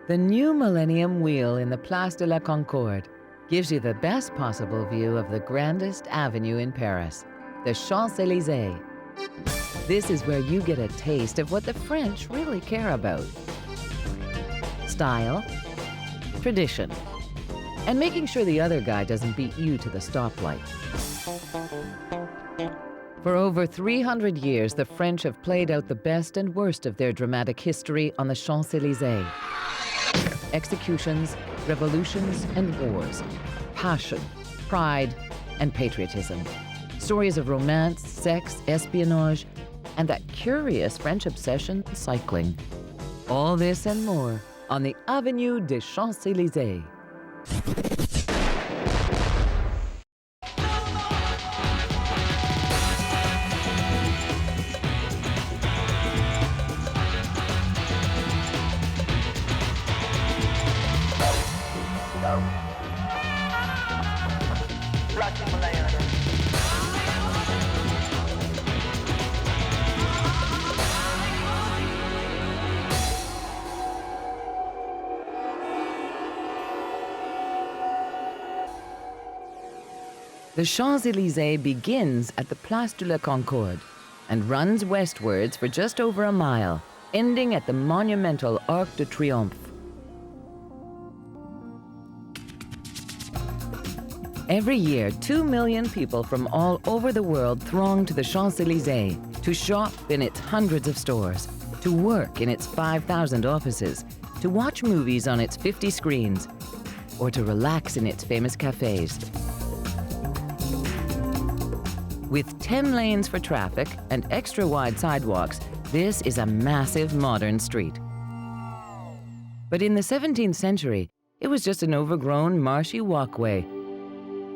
The new Millennium Wheel in the Place de la Concorde gives you the best possible view of the grandest avenue in Paris, the Champs-Elysées. This is where you get a taste of what the French really care about. Style, tradition, and making sure the other guy doesn't beat you to the stoplight. For over 300 years, the French have played out the best and worst of their dramatic history on the Champs-Elysées. Executions, revolutions, and wars. Passion, pride, and patriotism. Stories of romance, sex, espionage, and that curious French obsession, cycling. All this and more on the Avenue des Champs-Elysées. The Champs-Elysées begins at the Place de la Concorde and runs westwards for just over a mile, ending at the monumental Arc de Triomphe. Every year, 2 million people from all over the world throng to the Champs-Elysées to shop in its hundreds of stores, to work in its 5,000 offices, to watch movies on its 50 screens, or to relax in its famous cafes. With 10 lanes for traffic and extra-wide sidewalks, this is a massive modern street. But in the 17th century, it was just an overgrown, marshy walkway.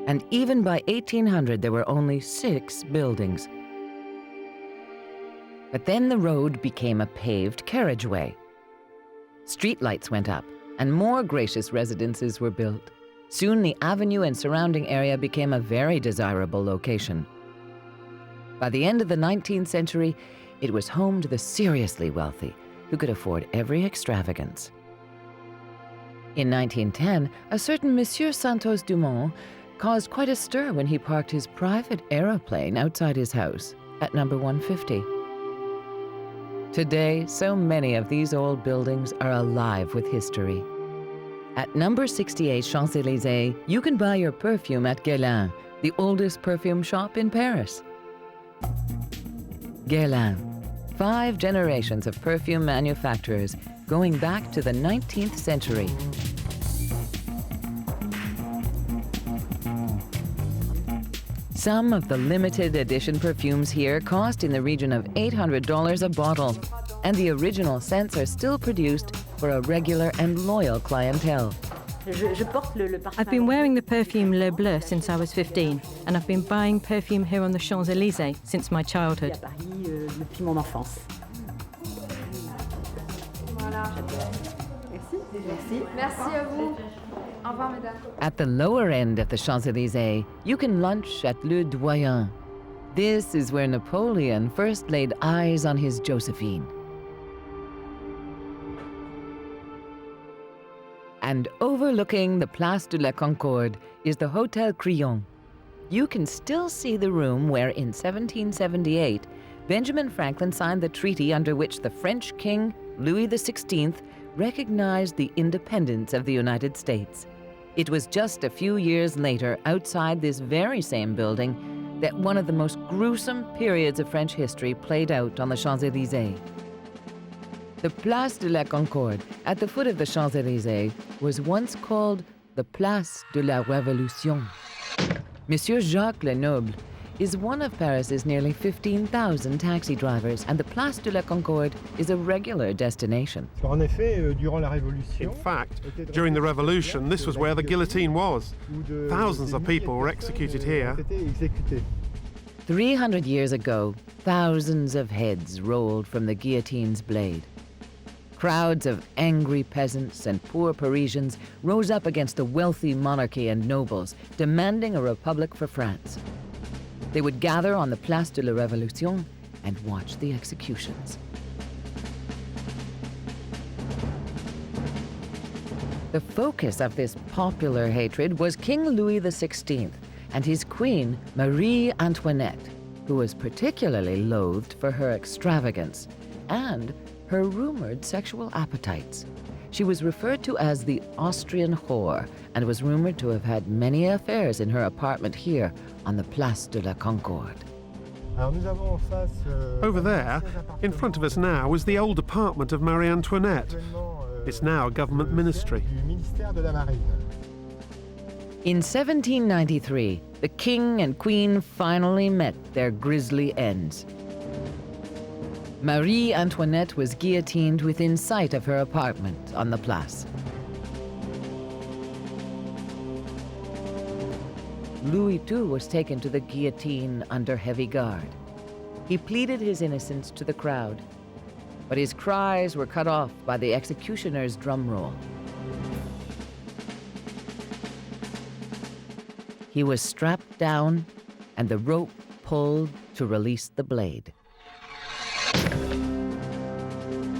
And even by 1800, there were only 6 buildings. But then the road became a paved carriageway. Streetlights went up, and more gracious residences were built. Soon the avenue and surrounding area became a very desirable location. By the end of the 19th century, it was home to the seriously wealthy, who could afford every extravagance. In 1910, a certain Monsieur Santos Dumont caused quite a stir when he parked his private aeroplane outside his house at number 150. Today, so many of these old buildings are alive with history. At number 68 Champs-Elysées, you can buy your perfume at Guerlain, the oldest perfume shop in Paris. Guerlain, 5 generations of perfume manufacturers going back to the 19th century. Some of the limited edition perfumes here cost in the region of $800 a bottle, and the original scents are still produced for a regular and loyal clientele. I've been wearing the perfume Le Bleu since I was 15, and I've been buying perfume here on the Champs-Elysées since my childhood. At the lower end of the Champs-Elysées, you can lunch at Le Doyen. This is where Napoleon first laid eyes on his Josephine. And overlooking the Place de la Concorde is the Hotel Crillon. You can still see the room where in 1778, Benjamin Franklin signed the treaty under which the French King, Louis XVI, recognized the independence of the United States. It was just a few years later, outside this very same building, that one of the most gruesome periods of French history played out on the Champs-Elysées. The Place de la Concorde, at the foot of the Champs-Elysées, was once called the Place de la Révolution. Monsieur Jacques Lenoble is one of Paris's nearly 15,000 taxi drivers, and the Place de la Concorde is a regular destination. In fact, during the Revolution, this was where the guillotine was. Thousands of people were executed here. 300 years ago, thousands of heads rolled from the guillotine's blade. Crowds of angry peasants and poor Parisians rose up against the wealthy monarchy and nobles, demanding a republic for France. They would gather on the Place de la Révolution and watch the executions. The focus of this popular hatred was King Louis XVI and his queen, Marie Antoinette, who was particularly loathed for her extravagance and her rumored sexual appetites. She was referred to as the Austrian whore and was rumored to have had many affairs in her apartment here on the Place de la Concorde. Over there, in front of us now, is the old apartment of Marie Antoinette. It's now a government ministry. In 1793, the king and queen finally met their grisly ends. Marie Antoinette was guillotined within sight of her apartment on the Place. Louis too was taken to the guillotine under heavy guard. He pleaded his innocence to the crowd, but his cries were cut off by the executioner's drum roll. He was strapped down and the rope pulled to release the blade.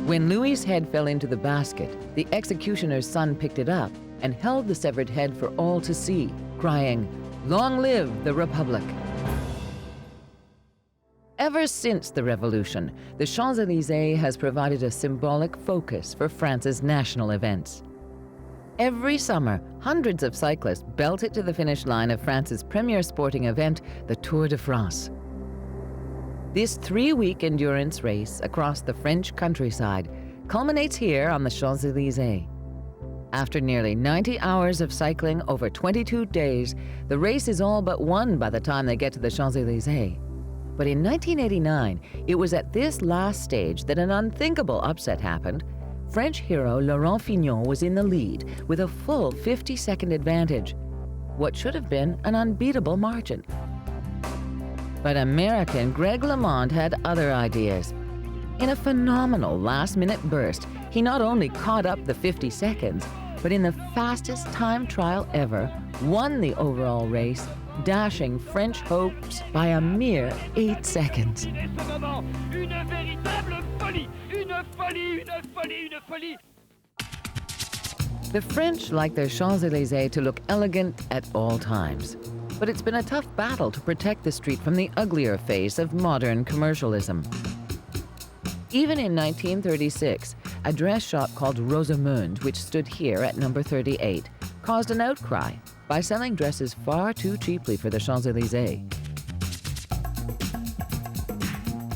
When Louis's head fell into the basket, the executioner's son picked it up and held the severed head for all to see, crying, "Long live the Republic!" Ever since the Revolution, the Champs-Elysées has provided a symbolic focus for France's national events. Every summer, hundreds of cyclists belt it to the finish line of France's premier sporting event, the Tour de France. This 3-week endurance race across the French countryside culminates here on the Champs-Elysées. After nearly 90 hours of cycling over 22 days, the race is all but won by the time they get to the Champs-Elysées. But in 1989, it was at this last stage that an unthinkable upset happened. French hero Laurent Fignon was in the lead with a full 50-second advantage, what should have been an unbeatable margin. But American Greg LeMond had other ideas. In a phenomenal last-minute burst, he not only caught up the 50 seconds, but in the fastest time trial ever, won the overall race, dashing French hopes by a mere 8 seconds. The French like their Champs-Elysées to look elegant at all times. But it's been a tough battle to protect the street from the uglier face of modern commercialism. Even in 1936, a dress shop called Rosamund, which stood here at number 38, caused an outcry by selling dresses far too cheaply for the Champs-Elysées.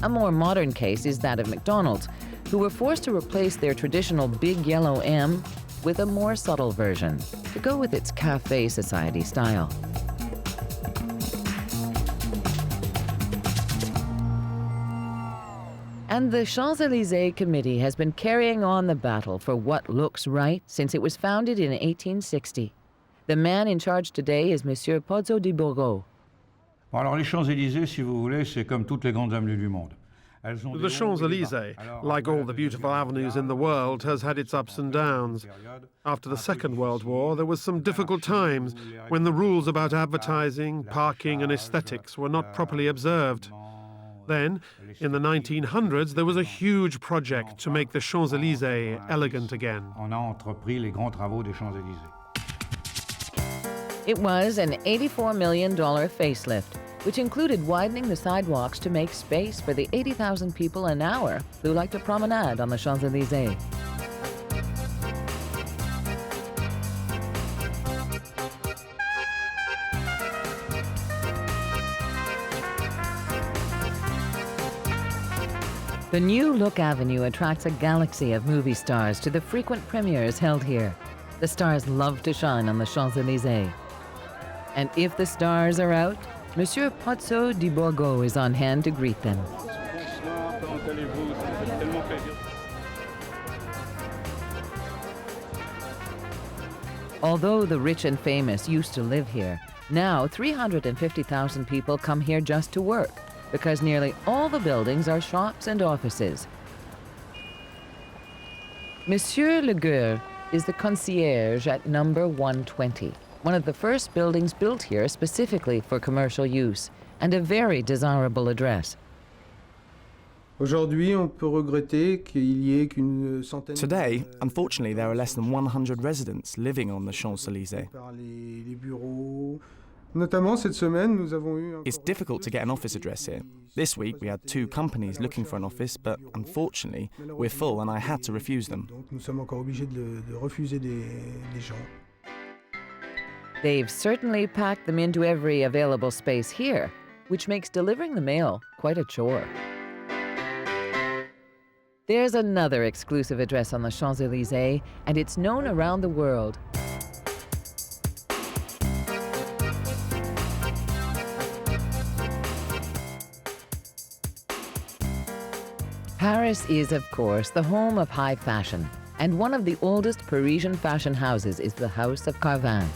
A more modern case is that of McDonald's, who were forced to replace their traditional big yellow M with a more subtle version to go with its Café Society style. And the Champs-Elysées Committee has been carrying on the battle for what looks right since it was founded in 1860. The man in charge today is Monsieur Pozzo di Borgo. Alors les Champs-Élysées, si vous voulez, c'est comme toutes les grandes avenues du monde. The Champs-Élysées, like all the beautiful avenues in the world, has had its ups and downs. After the Second World War, there was some difficult times when the rules about advertising, parking and aesthetics were not properly observed. Then, in the 1900s, there was a huge project to make the Champs-Élysées elegant again. On a entrepris les grands travaux des Champs-Élysées. It was an $84 million facelift, which included widening the sidewalks to make space for the 80,000 people an hour who like to promenade on the Champs-Élysées. The new Look Avenue attracts a galaxy of movie stars to the frequent premieres held here. The stars love to shine on the Champs-Élysées. And if the stars are out, Monsieur Pozzo di Borgo is on hand to greet them. Although the rich and famous used to live here, now 350,000 people come here just to work, because nearly all the buildings are shops and offices. Monsieur Legueur is the concierge at number 120, one of the first buildings built here specifically for commercial use, and a very desirable address. Today, unfortunately, there are less than 100 residents living on the Champs-Elysées. It's difficult to get an office address here. This week we had 2 companies looking for an office, but unfortunately we're full and I had to refuse them. They've certainly packed them into every available space here, which makes delivering the mail quite a chore. There's another exclusive address on the Champs-Elysées, and it's known around the world. Paris is, of course, the home of high fashion, and one of the oldest Parisian fashion houses is the House of Carvin.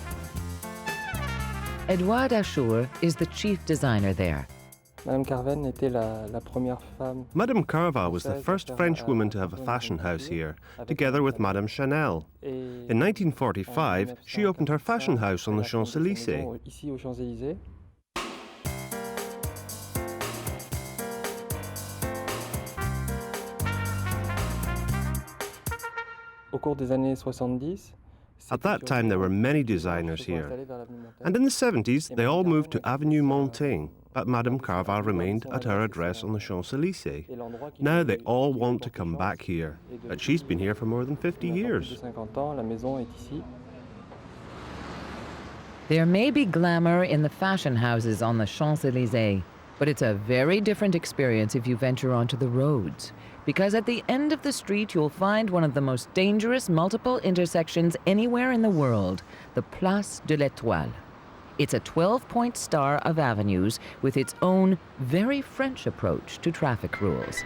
Edouard Achour is the chief designer there. Madame Carvin was the first French woman to have a fashion house here, together with Madame Chanel. In 1945, she opened her fashion house on the Champs-Elysées. At that time, there were many designers here. And in the 70s, they all moved to Avenue Montaigne, but Madame Carvin remained at her address on the Champs-Elysées. Now they all want to come back here, but she's been here for more than 50 years. There may be glamour in the fashion houses on the Champs-Elysées, but it's a very different experience if you venture onto the roads. Because at the end of the street, you'll find one of the most dangerous multiple intersections anywhere in the world, the Place de l'Étoile. It's a 12-point star of avenues with its own very French approach to traffic rules.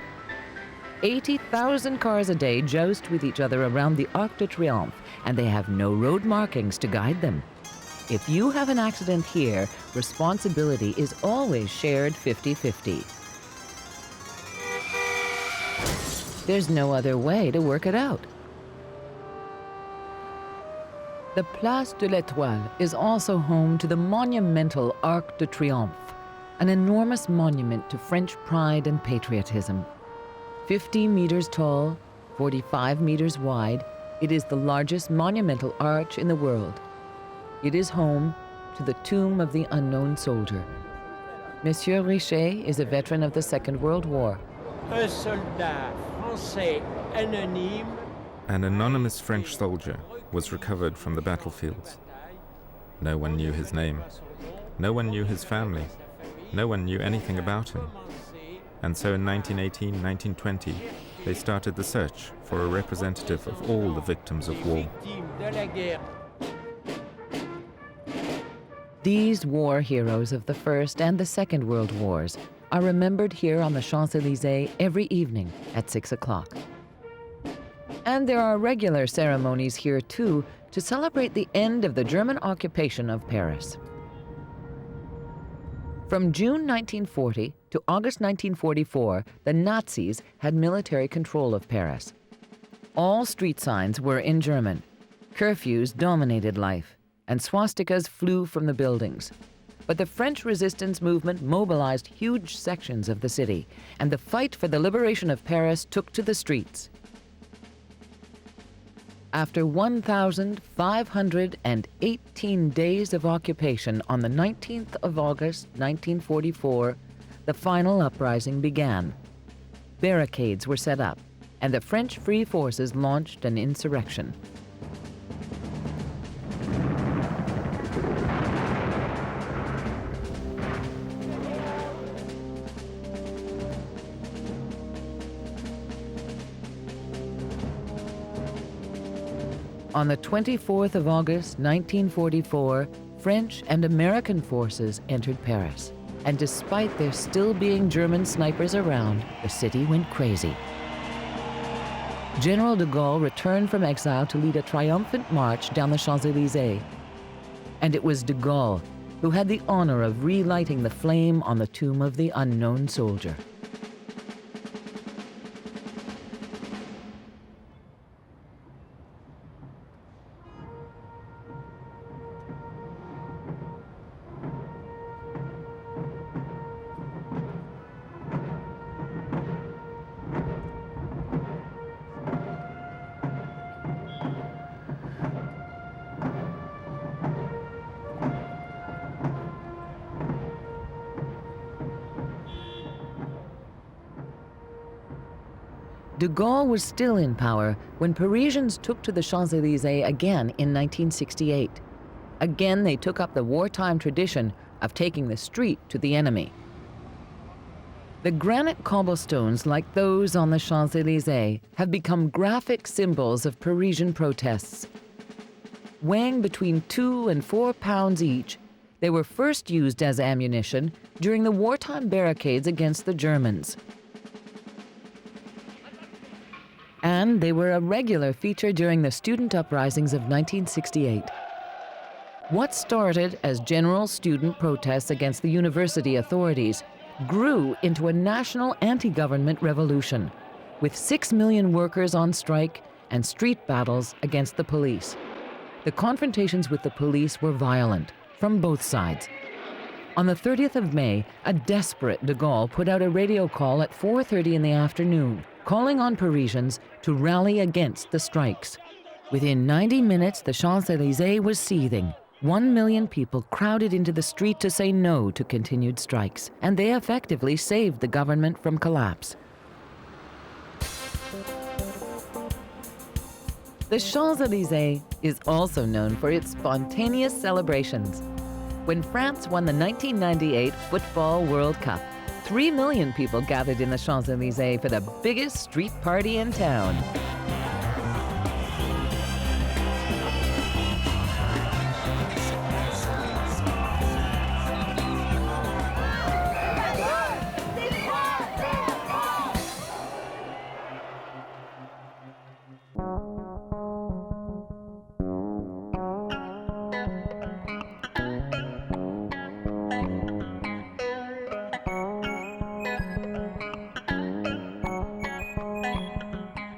80,000 cars a day joust with each other around the Arc de Triomphe, and they have no road markings to guide them. If you have an accident here, responsibility is always shared 50-50. There's no other way to work it out. The Place de l'Étoile is also home to the monumental Arc de Triomphe, an enormous monument to French pride and patriotism. 50 meters tall, 45 meters wide, it is the largest monumental arch in the world. It is home to the tomb of the unknown soldier. Monsieur Richet is a veteran of the Second World War. An anonymous French soldier was recovered from the battlefields. No one knew his name. No one knew his family. No one knew anything about him. And so in 1918-1920, they started the search for a representative of all the victims of war. These war heroes of the First and the Second World Wars are remembered here on the Champs-Elysées every evening at 6 o'clock. And there are regular ceremonies here too to celebrate the end of the German occupation of Paris. From June 1940 to August 1944, the Nazis had military control of Paris. All street signs were in German. Curfews dominated life, and swastikas flew from the buildings. But the French resistance movement mobilized huge sections of the city, and the fight for the liberation of Paris took to the streets. After 1,518 days of occupation on the 19th of August, 1944, the final uprising began. Barricades were set up, and the French Free Forces launched an insurrection. On the 24th of August, 1944, French and American forces entered Paris. And despite there still being German snipers around, the city went crazy. General de Gaulle returned from exile to lead a triumphant march down the Champs-Elysées. And it was de Gaulle who had the honor of relighting the flame on the tomb of the unknown soldier. De Gaulle was still in power when Parisians took to the Champs-Elysées again in 1968. Again, they took up the wartime tradition of taking the street to the enemy. The granite cobblestones, like those on the Champs-Elysées, have become graphic symbols of Parisian protests. Weighing between 2 and 4 pounds each, they were first used as ammunition during the wartime barricades against the Germans. And they were a regular feature during the student uprisings of 1968. What started as general student protests against the university authorities grew into a national anti-government revolution, with 6 million workers on strike and street battles against the police. The confrontations with the police were violent, from both sides. On the 30th of May, a desperate de Gaulle put out a radio call at 4:30 in the afternoon, calling on Parisians to rally against the strikes. Within 90 minutes, the Champs-Elysées was seething. 1 million people crowded into the street to say no to continued strikes, and they effectively saved the government from collapse. The Champs-Elysées is also known for its spontaneous celebrations. When France won the 1998 Football World Cup, 3 million people gathered in the Champs-Elysées for the biggest street party in town.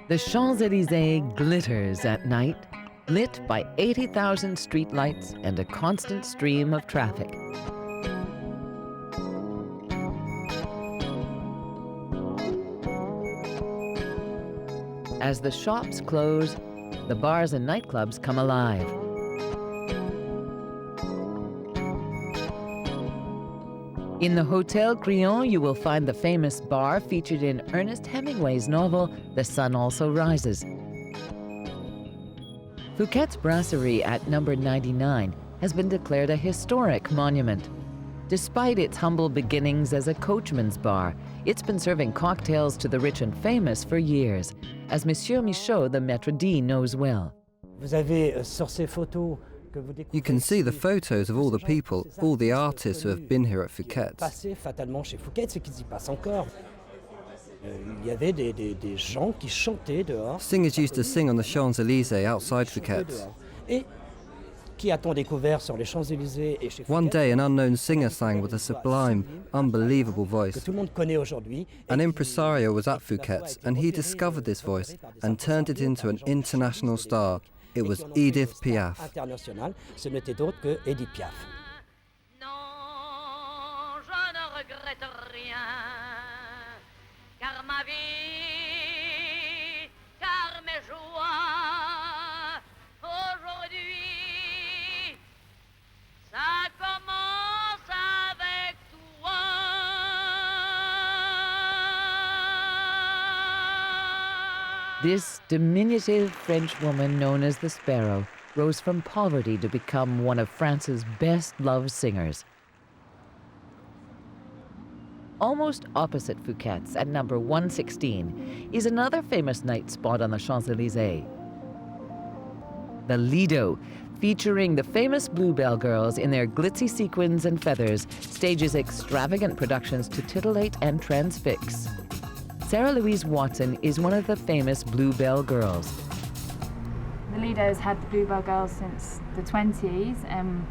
The Champs-Elysées glitters at night, lit by 80,000 streetlights and a constant stream of traffic. As the shops close, the bars and nightclubs come alive. In the Hotel Crillon, you will find the famous bar featured in Ernest Hemingway's novel, The Sun Also Rises. Fouquet's Brasserie at number 99 has been declared a historic monument. Despite its humble beginnings as a coachman's bar, it's been serving cocktails to the rich and famous for years, as Monsieur Michaud, the maître d', knows well. You can see the photos of all the people, all the artists who have been here at Fouquet's. Singers used to sing on the Champs-Élysées outside Fouquet's. One day an unknown singer sang with a sublime, unbelievable voice. An impresario was at Fouquet's and he discovered this voice and turned it into an international star. It was Edith Piaf. This diminutive French woman known as the Sparrow rose from poverty to become one of France's best-loved singers. Almost opposite Fouquet's, at number 116, is another famous night spot on the Champs-Elysées. The Lido, featuring the famous Bluebell girls in their glitzy sequins and feathers, stages extravagant productions to titillate and transfix. Sarah Louise Watson is one of the famous Bluebell girls. The Lido's had the Bluebell girls since the 20s, and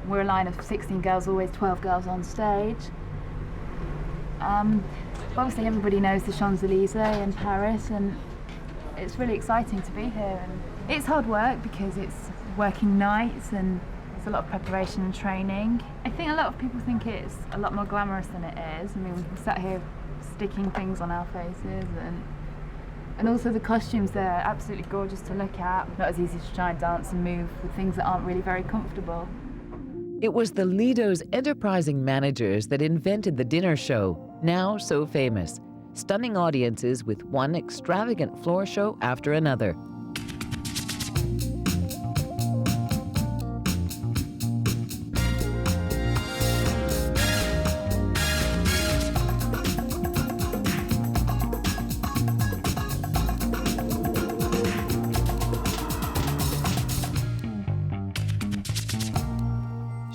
we're a line of 16 girls, always 12 girls on stage. Obviously everybody knows the Champs-Elysées in Paris, and it's really exciting to be here. And it's hard work because it's working nights and there's a lot of preparation and training. I think a lot of people think it's a lot more glamorous than it is. I mean, we've sat here sticking things on our faces, and also the costumes, they're absolutely gorgeous to look at. Not as easy to try and dance and move with things that aren't really very comfortable. It was the Lido's enterprising managers that invented the dinner show, now so famous. stunning audiences with one extravagant floor show after another.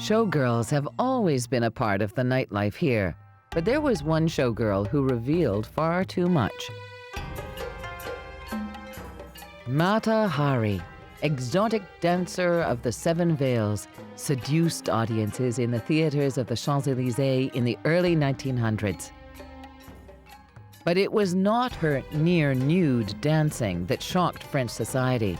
Showgirls have always been a part of the nightlife here, but there was one showgirl who revealed far too much. Mata Hari, exotic dancer of the Seven Veils, seduced audiences in the theaters of the Champs-Elysées in the early 1900s. But it was not her near-nude dancing that shocked French society.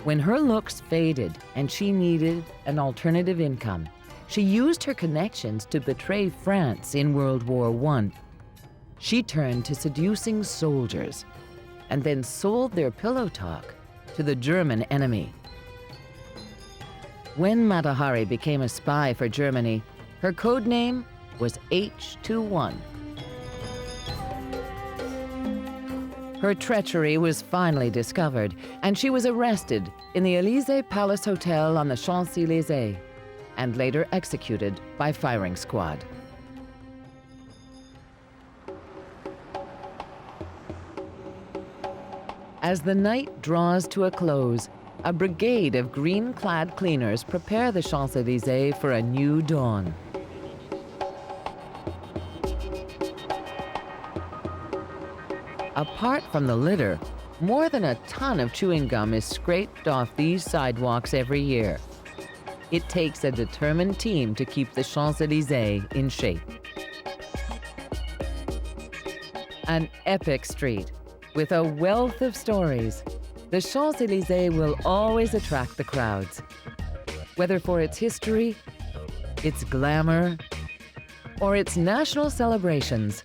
When her looks faded and she needed an alternative income, she used her connections to betray France in World War I. She turned to seducing soldiers and then sold their pillow talk to the German enemy. When Mata Hari became a spy for Germany, her code name was H21. Her treachery was finally discovered, and she was arrested in the Élysée Palace Hotel on the Champs-Elysées, and later executed by firing squad. As the night draws to a close, a brigade of green-clad cleaners prepare the Champs-Elysées for a new dawn. Apart from the litter, more than a ton of chewing gum is scraped off these sidewalks every year. It takes a determined team to keep the Champs-Elysées in shape. An epic street with a wealth of stories, the Champs-Elysées will always attract the crowds, whether for its history, its glamour, or its national celebrations.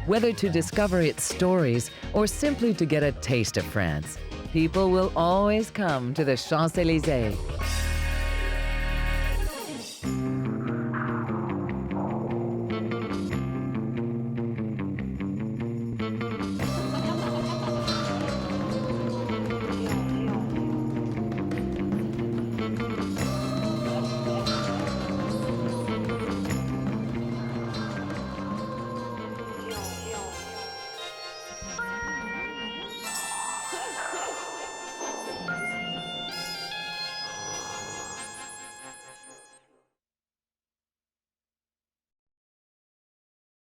Whether to discover its stories or simply to get a taste of France, people will always come to the Champs-Elysées.